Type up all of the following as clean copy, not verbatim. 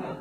7:15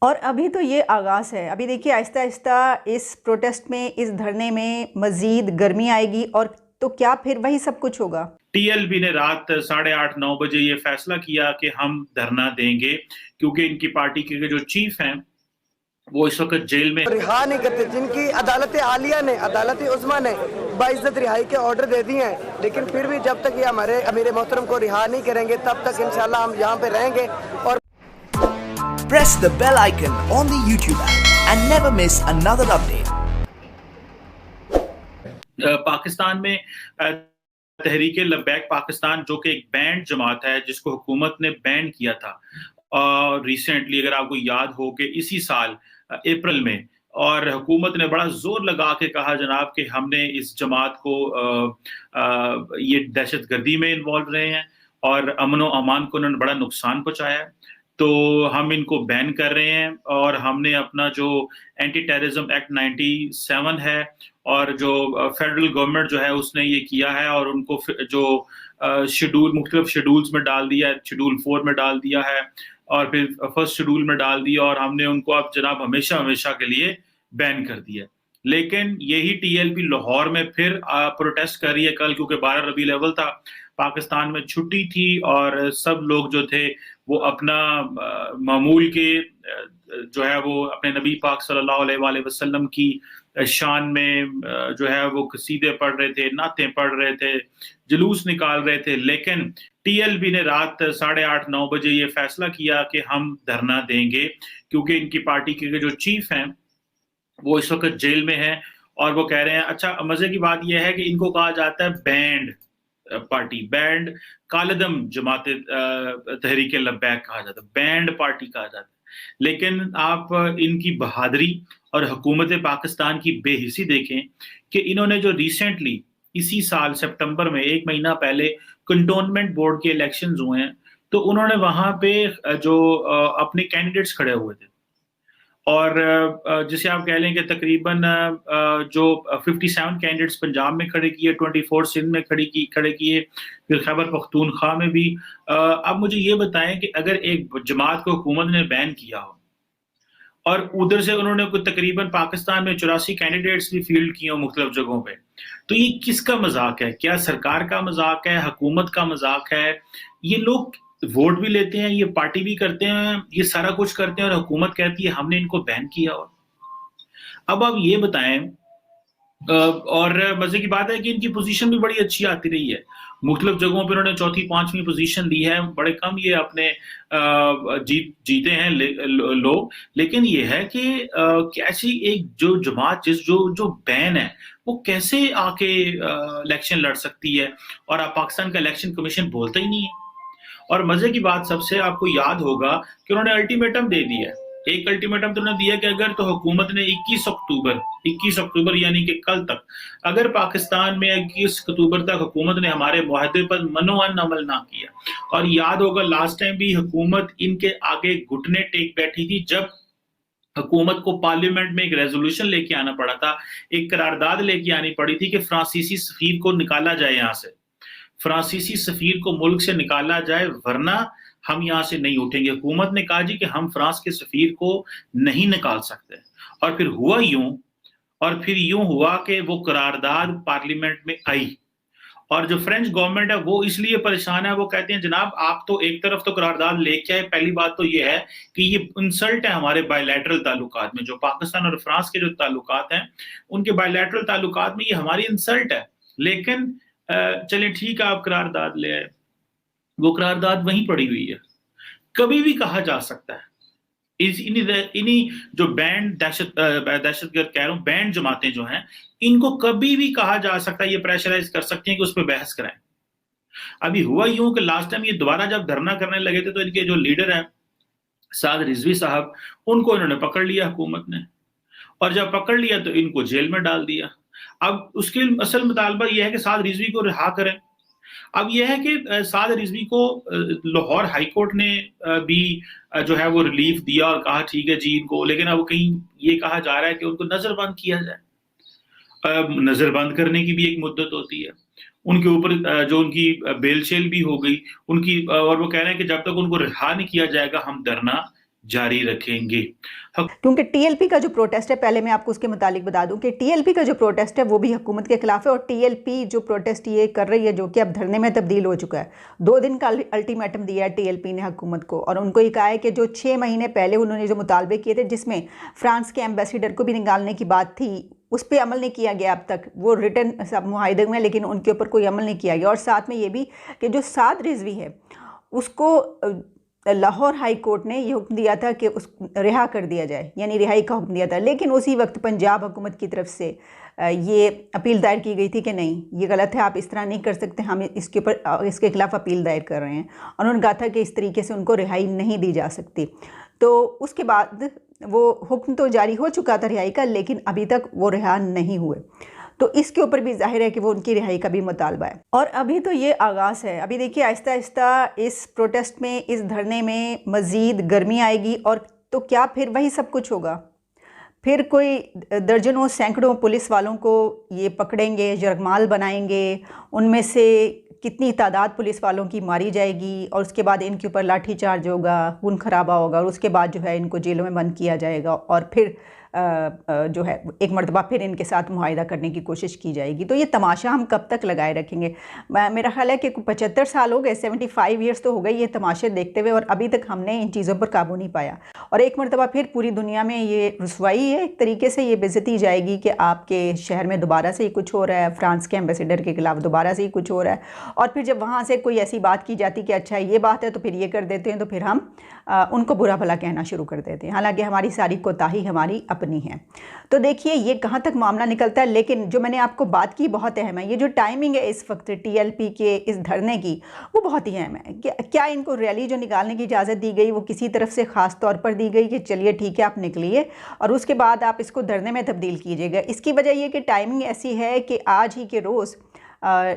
اور ابھی تو یہ آغاز ہے. ابھی دیکھیے آہستہ آہستہ اس پروٹیسٹ میں، اس دھرنے میں مزید گرمی آئے گی، اور تو کیا پھر وہی سب کچھ ہوگا؟ ٹی ایل بی نے رات 8:30-9 بجے یہ فیصلہ کیا کہ ہم دھرنا دیں گے، کیونکہ ان کی پارٹی کے جو چیف ہیں وہ اس وقت جیل میں رہا نہیں کرتے، جن کی عدالت عالیہ نے، عدالت عظمیٰ نے باعزت رہائی کے آرڈر دے دیے ہیں، لیکن پھر بھی جب تک یہ ہمارے امیر محترم کو رہا نہیں کریں گے تب تک انشاءاللہ ہم یہاں پہ رہیں گے. اور press the bell icon on the YouTube app and never miss another update. Pakistan میں تحریک لبیک پاکستان جو کہ ایک بینڈ جماعت ہے جس کو حکومت نے بین کیا تھا ریسنٹلی، اگر آپ کو یاد ہو کہ اسی سال اپریل میں، اور حکومت نے بڑا زور لگا کے کہا جناب کہ ہم نے اس جماعت کو یہ دہشت گردی میں انوالو رہے ہیں اور امن و امان کو انہوں نے بڑا نقصان پہنچایا ہے، تو ہم ان کو بین کر رہے ہیں. اور ہم نے اپنا جو اینٹی ٹیررزم ایکٹ 97 ہے اور جو فیڈرل گورنمنٹ جو ہے اس نے یہ کیا ہے، اور ان کو جو شیڈول مختلف شیڈولز میں ڈال دیا ہے، شیڈول 4 میں ڈال دیا ہے اور پھر فرسٹ شیڈول میں ڈال دیا، اور ہم نے ان کو اب جناب ہمیشہ کے لیے بین کر دیا. لیکن یہی ٹی ایل پی لاہور میں پھر پروٹیسٹ کر رہی ہے کل، کیونکہ 12 ربیع الاول تھا، پاکستان میں چھٹی تھی، اور سب لوگ جو تھے وہ اپنا معمول کے جو ہے وہ اپنے نبی پاک صلی اللہ علیہ وآلہ وسلم کی شان میں جو ہے وہ قصیدے پڑھ رہے تھے، نعتیں پڑھ رہے تھے، جلوس نکال رہے تھے. لیکن ٹی ایل بی نے رات 8:30-9 بجے یہ فیصلہ کیا کہ ہم دھرنا دیں گے، کیونکہ ان کی پارٹی کے جو چیف ہیں وہ اس وقت جیل میں ہیں، اور وہ کہہ رہے ہیں. اچھا مزے کی بات یہ ہے کہ ان کو کہا جاتا ہے بینڈ پارٹی، بینڈ کالعدم جماعت تحریک لبیک کہا جاتا ہے، بینڈ پارٹی کہا جاتا ہے. لیکن آپ ان کی بہادری اور حکومت پاکستان کی بے حسی دیکھیں کہ انہوں نے جو ریسنٹلی اسی سال سپٹمبر میں، 1 مہینہ پہلے کنٹونمنٹ بورڈ کے الیکشنز ہوئے ہیں، تو انہوں نے وہاں پہ جو اپنے کینڈیڈیٹس کھڑے ہوئے تھے، اور جسے آپ کہہ لیں کہ تقریباً جو 57 کینڈیڈیٹس پنجاب میں کھڑے کیے، 24 سندھ میں کھڑے کیے، پھر خیبر پختونخوا میں بھی. اب مجھے یہ بتائیں کہ اگر ایک جماعت کو حکومت نے بین کیا ہو اور ادھر سے انہوں نے کوئی تقریباً پاکستان میں 84 کینڈیڈیٹس بھی فیلڈ کیے ہوں مختلف جگہوں پہ، تو یہ کس کا مذاق ہے؟ کیا سرکار کا مذاق ہے؟ حکومت کا مذاق ہے؟ یہ لوگ ووٹ بھی لیتے ہیں، یہ پارٹی بھی کرتے ہیں، یہ سارا کچھ کرتے ہیں، اور حکومت کہتی ہے ہم نے ان کو بین کیا. اب آپ یہ بتائیں، اور مزے کی بات ہے کہ ان کی پوزیشن بھی بڑی اچھی آتی رہی ہے، مختلف جگہوں پہ انہوں نے 4تھی 5ویں پوزیشن لی ہے، بڑے کم یہ اپنے جیتے ہیں لوگ. لیکن یہ ہے کہ کیسی ایک جو جماعت جو بین ہے وہ کیسے آ کے الیکشن لڑ سکتی ہے، اور آپ پاکستان کا الیکشن کمیشن بولتا ہی نہیں ہے. اور مزے کی بات سب سے آپ کو یاد ہوگا کہ انہوں نے الٹیمیٹم دے دیا ہے. ایک الٹیمیٹم تو انہوں نے دیا کہ اگر تو حکومت نے 21 اکتوبر یعنی کہ کل تک، اگر پاکستان میں 21 اکتوبر تک حکومت نے ہمارے معاہدے پر منوعن عمل نہ کیا، اور یاد ہوگا لاسٹ ٹائم بھی حکومت ان کے آگے گھٹنے ٹیک بیٹھی تھی جب حکومت کو پارلیمنٹ میں ایک ریزولوشن لے کے آنا پڑا تھا، ایک قرارداد لے کے آنی پڑی تھی کہ فرانسیسی سفیر کو نکالا جائے، یہاں سے فرانسیسی سفیر کو ملک سے نکالا جائے، ورنہ ہم یہاں سے نہیں اٹھیں گے. حکومت نے کہا جی کہ ہم فرانس کے سفیر کو نہیں نکال سکتے، اور پھر ہوا یوں ہوا کہ وہ قرارداد پارلیمنٹ میں آئی، اور جو فرینچ گورنمنٹ ہے وہ اس لیے پریشان ہے، وہ کہتے ہیں جناب آپ تو ایک طرف تو قرارداد لے کے آئے. پہلی بات تو یہ ہے کہ یہ انسلٹ ہے ہمارے بائی لیٹرل تعلقات میں، جو پاکستان اور فرانس کے جو تعلقات ہیں ان کے بائی لیٹرل تعلقات میں یہ ہماری انسلٹ ہے. لیکن چلیں ٹھیک ہے، آپ قرارداد لے آئے، وہ قرارداد وہیں پڑی ہوئی ہے. کبھی بھی کہا جا سکتا ہے انہی جو بینڈ دہشت گرد کہہ رہا ہوں، بینڈ جماعتیں جو ہیں، ان کو کبھی بھی کہا جا سکتا ہے، یہ پریشرائز کر سکتے ہیں کہ اس پہ بحث کرائیں. ابھی ہوا یوں کہ لاسٹ ٹائم یہ دوبارہ جب دھرنا کرنے لگے تھے تو ان کے جو لیڈر ہیں سعد رضوی صاحب، ان کو انہوں نے پکڑ لیا حکومت نے، اور جب پکڑ لیا تو ان کو جیل میں ڈال دیا. اب اس کے اصل مطالبہ یہ ہے کہ سعد رضوی کو رہا کریں. اب یہ ہے کہ سعد رضوی کو لاہور ہائی کورٹ نے بھی جو ہے وہ ریلیف دیا اور کہا ٹھیک ہے جی ان کو، لیکن اب کہیں یہ کہا جا رہا ہے کہ ان کو نظر بند کیا جائے۔ نظر بند کرنے کی بھی ایک مدت ہوتی ہے ان کے اوپر، جو ان کی بیل شیل بھی ہو گئی ان کی، اور وہ کہہ رہے ہیں کہ جب تک ان کو رہا نہیں کیا جائے گا ہم دھرنا جاری رکھیں گے۔ کیونکہ ٹی ایل پی کا جو پروٹیسٹ ہے، پہلے میں آپ کو اس کے متعلق بتا دوں کہ ٹی ایل پی کا جو پروٹیسٹ ہے وہ بھی حکومت کے خلاف ہے، اور ٹی ایل پی جو پروٹیسٹ یہ کر رہی ہے جو کہ اب دھرنے میں تبدیل ہو چکا ہے، 2 دن کا الٹیمیٹم دیا ہے ٹی ایل پی نے حکومت کو، اور ان کو یہ کہا ہے کہ جو 6 مہینے پہلے انہوں نے جو مطالبے کیے تھے جس میں فرانس کے ایمبیسیڈر کو بھی نکالنے کی بات تھی، اس پہ عمل نہیں کیا گیا اب تک، وہ ریٹن سب معاہدے میں، لیکن ان کے اوپر کوئی عمل نہیں کیا گیا۔ اور ساتھ میں یہ بھی کہ جو سعد رضوی ہے اس کو لاہور ہائی کورٹ نے یہ حکم دیا تھا کہ اس رہا کر دیا جائے، یعنی رہائی کا حکم دیا تھا، لیکن اسی وقت پنجاب حکومت کی طرف سے یہ اپیل دائر کی گئی تھی کہ نہیں یہ غلط ہے، آپ اس طرح نہیں کر سکتے، ہم اس کے اوپر اس کے خلاف اپیل دائر کر رہے ہیں، اور انہوں نے کہا تھا کہ اس طریقے سے ان کو رہائی نہیں دی جا سکتی۔ تو اس کے بعد وہ حکم تو جاری ہو چکا تھا رہائی کا، لیکن ابھی تک وہ رہا نہیں ہوئے، تو اس کے اوپر بھی ظاہر ہے کہ وہ ان کی رہائی کا بھی مطالبہ ہے۔ اور ابھی تو یہ آغاز ہے، ابھی دیکھیے آہستہ آہستہ اس پروٹیسٹ میں، اس دھرنے میں مزید گرمی آئے گی، اور تو کیا پھر وہی سب کچھ ہوگا؟ پھر کوئی درجنوں سینکڑوں پولیس والوں کو یہ پکڑیں گے، یرغمال بنائیں گے، ان میں سے کتنی تعداد پولیس والوں کی ماری جائے گی، اور اس کے بعد ان کے اوپر لاٹھی چارج ہوگا، خون خرابہ ہوگا، اور اس کے بعد جو ہے ان کو جیلوں میں بند کیا جائے گا، اور پھر جو ہے ایک مرتبہ پھر ان کے ساتھ معاہدہ کرنے کی کوشش کی جائے گی۔ تو یہ تماشا ہم کب تک لگائے رکھیں گے؟ میرا خیال ہے کہ 75 سال ہو گئے، 75 ایئرس تو ہو گئی یہ تماشے دیکھتے ہوئے، اور ابھی تک ہم نے ان چیزوں پر قابو نہیں پایا، اور ایک مرتبہ پھر پوری دنیا میں یہ رسوائی ہے، ایک طریقے سے یہ بے عزتی جائے گی کہ آپ کے شہر میں دوبارہ سے ہی کچھ ہو رہا ہے، فرانس کے ایمبیسیڈر کے خلاف دوبارہ سے ہی کچھ ہو رہا ہے، اور پھر جب وہاں سے کوئی ایسی بات کی جاتی کہ اچھا یہ بات ہے تو پھر یہ کر دیتے ہیں، تو پھر ہم ان کو برا بھلا کہنا شروع کر دیتے ہیں، حالانکہ ہماری ساری کوتاہی ہماری اپنی ہے۔ تو دیکھیے یہ کہاں تک معاملہ نکلتا ہے، لیکن جو میں نے آپ کو بات کی بہت اہم ہے، یہ جو ٹائمنگ ہے اس وقت ٹی ایل پی کے اس دھرنے کی، وہ بہت ہی اہم ہے۔ کیا ان کو ریلی جو نکالنے کی اجازت دی گئی وہ کسی طرف سے خاص طور پر دی گئی کہ چلیے ٹھیک ہے آپ نکلیے اور اس کے بعد آپ اس کو دھرنے میں تبدیل کیجیے گا؟ اس کی وجہ یہ کہ ٹائمنگ ایسی ہے کہ آج ہی کے روز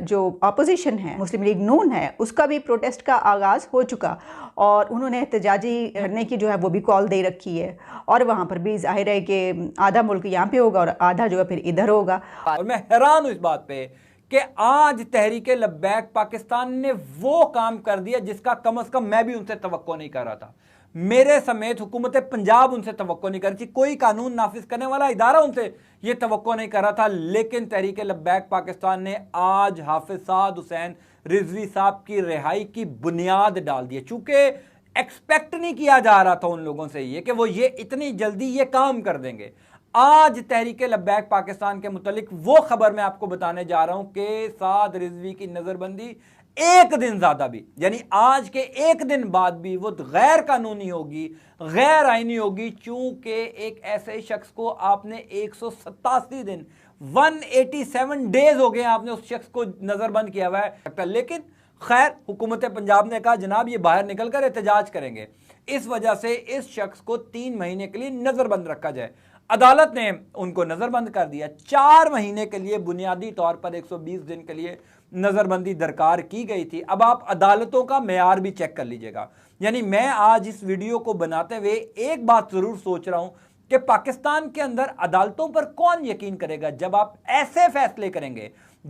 جو اپوزیشن ہے، مسلم لیگ نون ہے، اس کا بھی پروٹیسٹ کا آغاز ہو چکا، اور انہوں نے احتجاجی دھرنے کی جو ہے وہ بھی کال دے رکھی ہے، اور وہاں پر بھی ظاہر ہے کہ آدھا ملک یہاں پہ ہوگا اور آدھا جو ہے پھر ادھر ہوگا۔ اور میں حیران ہوں اس بات پہ کہ آج تحریک لبیک پاکستان نے وہ کام کر دیا جس کا کم از کم میں بھی ان سے توقع نہیں کر رہا تھا، میرے سمیت حکومت پنجاب ان سے توقع نہیں کر رہی تھی، کوئی قانون نافذ کرنے والا ادارہ ان سے یہ توقع نہیں کر رہا تھا، لیکن تحریک لبیک پاکستان نے آج حافظ سعد حسین رضوی صاحب کی رہائی کی بنیاد ڈال دی ہے۔ چونکہ ایکسپیکٹ نہیں کیا جا رہا تھا ان لوگوں سے یہ کہ وہ یہ اتنی جلدی یہ کام کر دیں گے۔ آج تحریک لبیک پاکستان کے متعلق وہ خبر میں آپ کو بتانے جا رہا ہوں کہ سعد رضوی کی نظر بندی ایک دن زیادہ بھی، یعنی آج کے ایک دن بعد بھی وہ غیر قانونی ہوگی، غیر آئینی ہوگی، چونکہ ایک ایسے شخص کو آپ نے 187 دن 187 ڈیز ہو گئے آپ نے اس شخص کو نظر بند کیا ہوا ہے، لیکن خیر حکومت پنجاب نے کہا جناب یہ باہر نکل کر احتجاج کریں گے، اس وجہ سے اس شخص کو 3 مہینے کے لیے نظر بند رکھا جائے۔ عدالت نے ان کو نظر بند کر دیا، 4 مہینے کے لیے بنیادی طور پر 120 دن کے لیے نظر بندی درکار کی گئی تھی۔ اب آپ عدالتوں کا معیار بھی چیک کر لیجئے گا، یعنی میں آج اس ویڈیو کو بناتے ہوئے ایک بات ضرور سوچ رہا ہوں کہ پاکستان کے اندر عدالتوں پر کون یقین کرے گا جب آپ ایسے فیصلے کریں گے،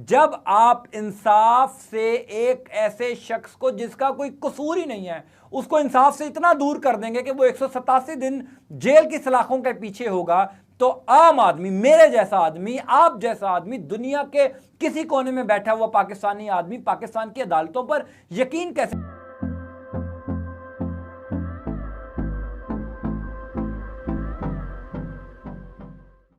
جب آپ انصاف سے ایک ایسے شخص کو جس کا کوئی قصور ہی نہیں ہے اس کو انصاف سے اتنا دور کر دیں گے کہ وہ 187 دن جیل کی سلاخوں کے پیچھے ہوگا، تو عام آدمی، میرے جیسا آدمی، آپ جیسا آدمی، دنیا کے کسی کونے میں بیٹھا ہوا پاکستانی آدمی پاکستان کی عدالتوں پر یقین کیسے